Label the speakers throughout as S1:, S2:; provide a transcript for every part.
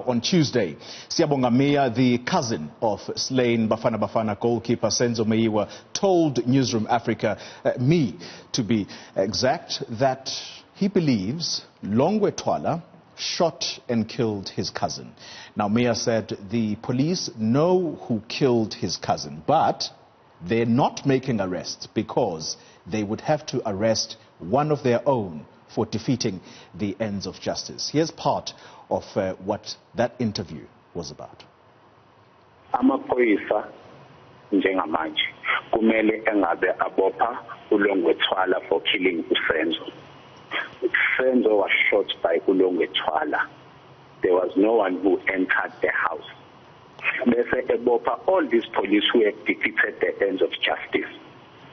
S1: on Tuesday. Mngambi, the cousin of slain Bafana Bafana goalkeeper Senzo Meyiwa, told Newsroom Africa, me to be exact, that he believes Longwe Twala shot and killed his cousin. Now, Meyiwa said the police know who killed his cousin, but they're not making arrests because they would have to arrest one of their own for defeating the ends of justice. Here's part of what that interview was about.
S2: Amaphoyisa njengamanje kumele engabe abopha uLongwe Twala for killing uSenzo. Senzo was shot by Longwe Twala. There was no one who entered the house. Bese ebopha all these police who have defeated the ends of justice.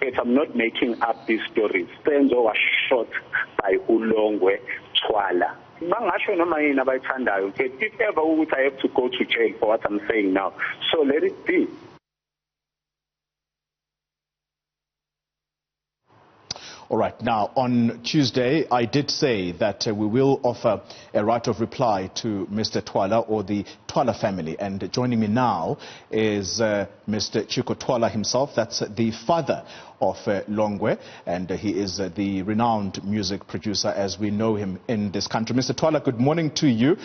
S2: If I'm not making up these stories, Senzo was shot by Longwe Twala. Bangasho noma yini abayithandayo. If ever I have to go to jail for what I'm saying now, so let it be.
S1: All right. Now, on Tuesday, I did say that we will offer a right of reply to Mr. Twala or the Twala family. And joining me now is Mr. Chicco Twala himself. That's the father of Longwe, and he is the renowned music producer as we know him in this country. Mr. Twala, good morning to you.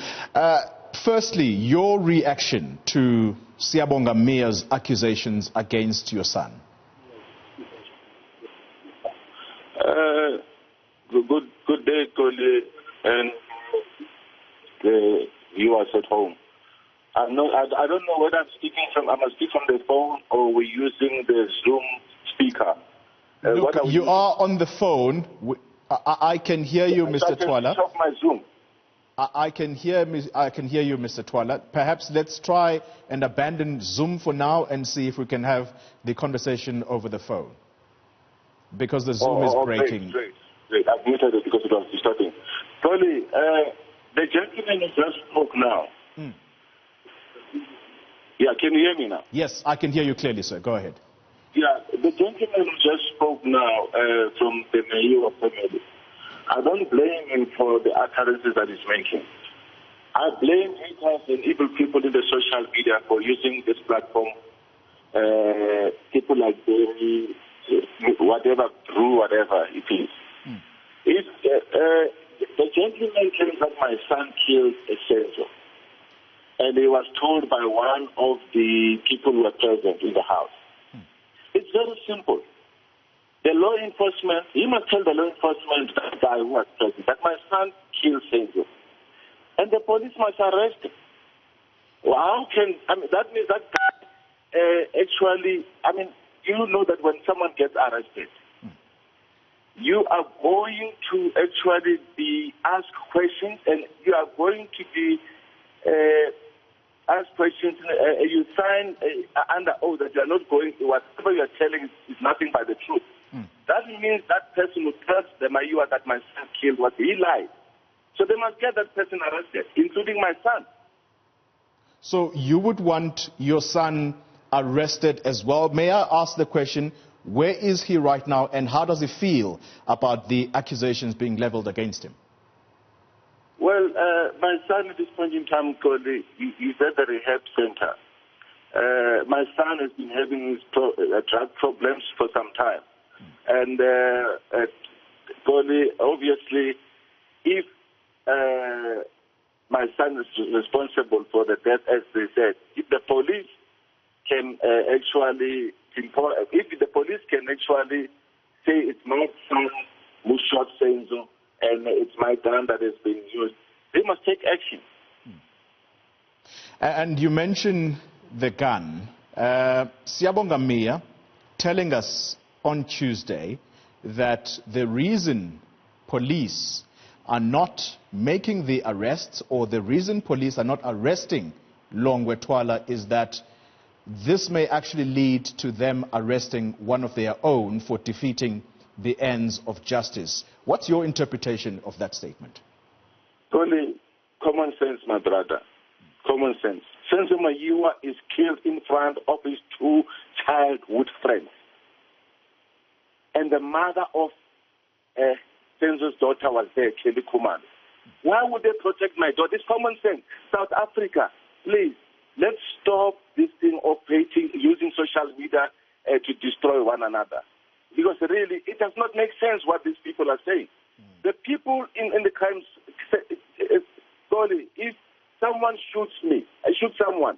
S1: Firstly, your reaction to Mngambi's accusations against your son.
S3: Good day, Xoli, and the viewers at home. I don't know whether I'm speaking from the phone or we're using the Zoom speaker.
S1: Look, you are on the phone. I can hear you, Mr. Twala.
S3: Stop my Zoom.
S1: I can hear you, Mr. Twala. Perhaps let's try and abandon Zoom for now and see if we can have the conversation over the phone, because the Zoom is breaking.
S3: Great. I've muted it because it was disturbing. Xoli, the gentleman who just spoke now. Yeah, can you hear me now?
S1: Yes, I can hear you clearly, sir. Go ahead.
S3: Yeah, the gentleman who just spoke now from the Meyiwa family, I don't blame him for the utterances that he's making. I blame haters and evil people in the social media for using this platform. People like Barry, whatever it is. If the gentleman claims that my son killed a Senzo, and he was told by one of the people who were present in the house. It's very simple. The law enforcement, he must tell the law enforcement, that guy who was present, that my son killed Senzo. And the police must arrest him. Well, that means that guy actually, you know that when someone gets arrested, you are going to actually be asked questions, and you are going to be asked questions. You sign under oath that you are not going, whatever you are telling is nothing but the truth. That means that person who tells the Meyiwa that my son killed was he lied. So they must get that person arrested, including my son.
S1: So you would want your son arrested as well. May I ask the question, where is he right now, and how does he feel about the accusations being leveled against him?
S3: Well, my son at this point in time, Xoli, he's at the rehab center. My son has been having drug problems for some time. And Xoli, obviously, if my son is responsible for the death, as they said, if the police can actually say it's my son who shot Senzo and it's my gun that has been used, they must take action.
S1: And you mentioned the gun. Mngambi telling us on Tuesday that the reason police are not making the arrests, or the reason police are not arresting Longwe Twala, is that this may actually lead to them arresting one of their own for defeating the ends of justice. What's your interpretation of that statement?
S3: Xoli, common sense, my brother. Common sense. Senzo Meyiwa is killed in front of his two childhood friends. And the mother of Senzo's daughter was there, Kelly Kumar. Why would they protect my daughter? It's common sense. South Africa, please, let's stop this thing of hating, using social media to destroy one another. Because really, it does not make sense what these people are saying. The people in the crimes, Xoli, if someone shoots me, I shoot someone,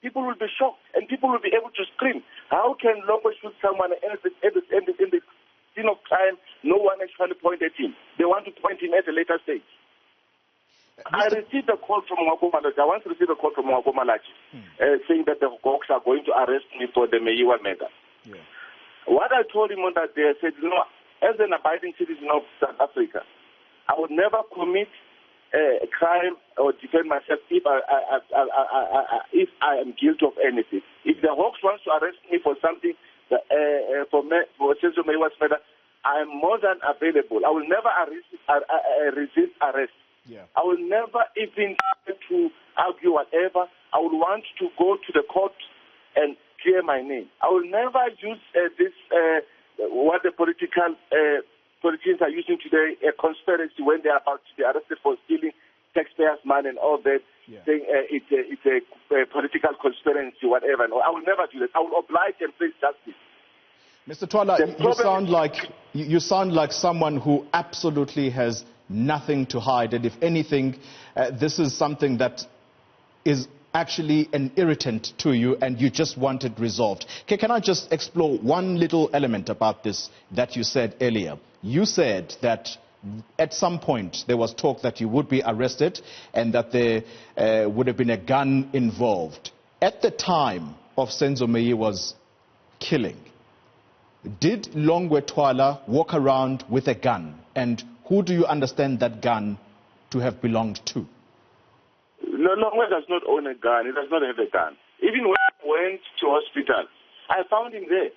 S3: people will be shocked and people will be able to scream. How can Longwe shoot someone and in the scene of crime, no one actually pointed at him? They want to point him at a later stage. I received a call from Mwako-Malachi. I once received a call from Mwako-Malachi saying that the Hawks are going to arrest me for the Meyiwa murder. Yeah. What I told him on that day, I said, as an abiding citizen of South Africa, I would never commit a crime or defend myself if I am guilty of anything. If the Hawks wants to arrest me for something, for Senzo Meyiwa's murder, I am more than available. I will never resist arrest. Yeah. I will never even try to argue whatever. I would want to go to the court and clear my name. I will never use what the politicians are using today, a conspiracy when they are about to be arrested for stealing taxpayers' money and all that, saying it's a political conspiracy, whatever. No, I will never do that. I will oblige and face justice.
S1: Mr. Twala, you sound like someone who absolutely has nothing to hide, and if anything, this is something that is actually an irritant to you and you just want it resolved. Okay, can I just explore one little element about this that you said earlier? You said that at some point there was talk that you would be arrested and that there would have been a gun involved. At the time of Senzo Meyiwa's killing, did Longwe Twala walk around with a gun? And who do you understand that gun to have belonged to?
S3: No, Longwe does not own a gun. He does not have a gun. Even when I went to hospital, I found him there.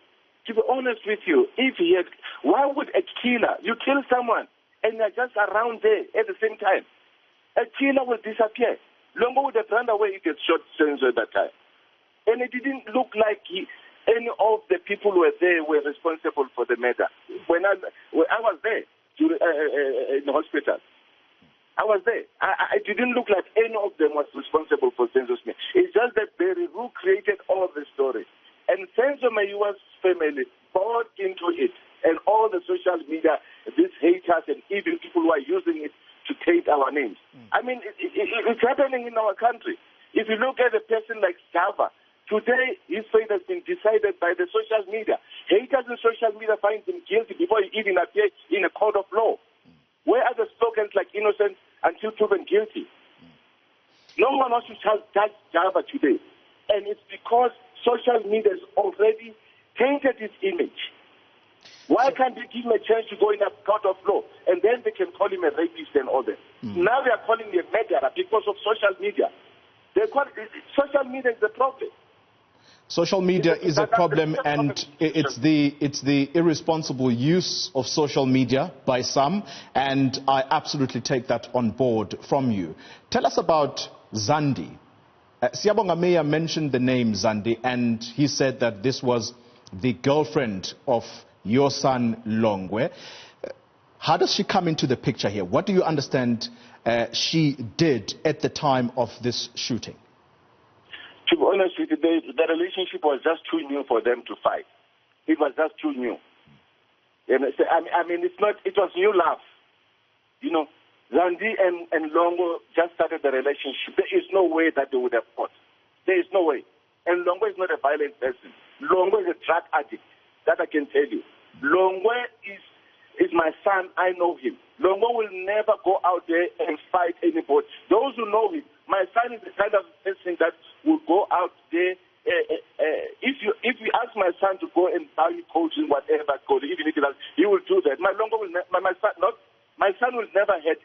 S3: To be honest with you, if he had, why would a killer, you kill someone and you're just around there at the same time, a killer will disappear. Longwe would have run away if he had shot Senzo at that time. And it didn't look like any of the people who were there were responsible for the murder. When I was there in the hospital, I was there. It didn't look like any of them was responsible for Senzo's murder. It's just that Barry who created all the story. And Senzo Meyiwa's family bought into it. And all the social media, these haters and even people who are using it to taint our names. I mean, it's happening in our country. If you look at a person like Java, today his fate has been decided by the social media. Haters in social media find him guilty before he even appears in a court of law. Where are the slogans like innocent until proven guilty? No one wants to judge Java today. And it's because social media has already tainted his image. Why can't they give him a chance to go in a court of law? And then they can call him a rapist and all that. Now they are calling him a murderer because of social media. Social media is the problem.
S1: Social media is a problem, and it's the irresponsible use of social media by some, and I absolutely take that on board from you. Tell us about Zandi. Siyabonga Meya mentioned the name Zandi, and he said that this was the girlfriend of your son Longwe. How does she come into the picture here? What do you understand she did at the time of this shooting?
S3: To be honest with you, the relationship was just too new for them to fight. It was just too new. I mean, it was new love. Zandi and Longwe just started the relationship. There is no way that they would have fought. There is no way. And Longwe is not a violent person. Longwe is a drug addict. That I can tell you. Longwe is my son. I know him. Longwe will never go out there and fight anybody. Those who know him, my son is the kind of person that will go out there. If you ask my son to go and buy coaching, whatever, even if he will do that. My son will never have.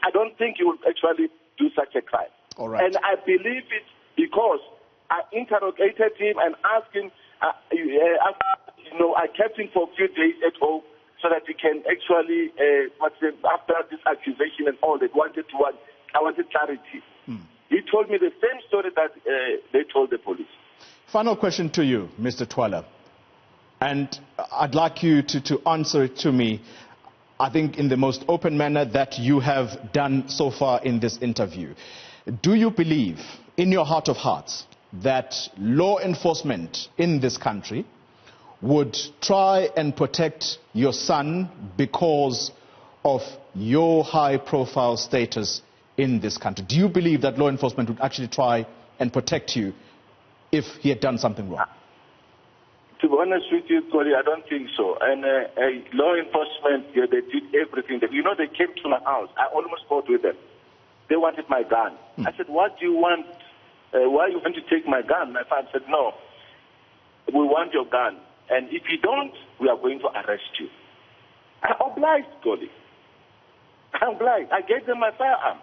S3: I don't think he will actually do such a crime.
S1: All right.
S3: And I believe it because I interrogated him and asked him. I kept him for a few days at home so that he can actually, after this accusation and all that, I wanted clarity. He told me the same story that they told the police.
S1: Final question to you, Mr. Twala, and I'd like you to answer it to me. I think in the most open manner that you have done so far in this interview. Do you believe, in your heart of hearts, that law enforcement in this country would try and protect your son because of your high-profile status in this country? Do you believe that law enforcement would actually try and protect you if he had done something wrong?
S3: To be honest with you, Xoli, I don't think so. And law enforcement, yeah, they did everything. You know, they came to my house. I almost fought with them. They wanted my gun. I said, what do you want? Why you want to take my gun? My father said, no, we want your gun. And if you don't, we are going to arrest you. I obliged, Xoli. I obliged. I gave them my firearm.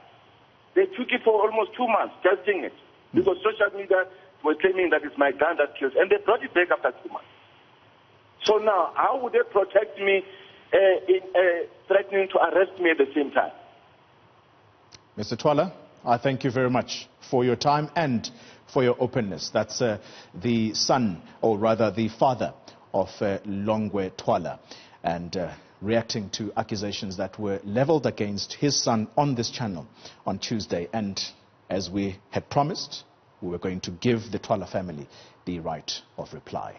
S3: They took it for almost 2 months, testing it. Because social media were claiming that it's my gun that kills. And they brought it back after 2 months. So now, how would they protect me in threatening to arrest me at the same time?
S1: Mr. Twala, I thank you very much for your time and for your openness. That's the son, or rather the father of Longwe Twala, and reacting to accusations that were leveled against his son on this channel on Tuesday. And as we had promised, we were going to give the Twala family the right of reply.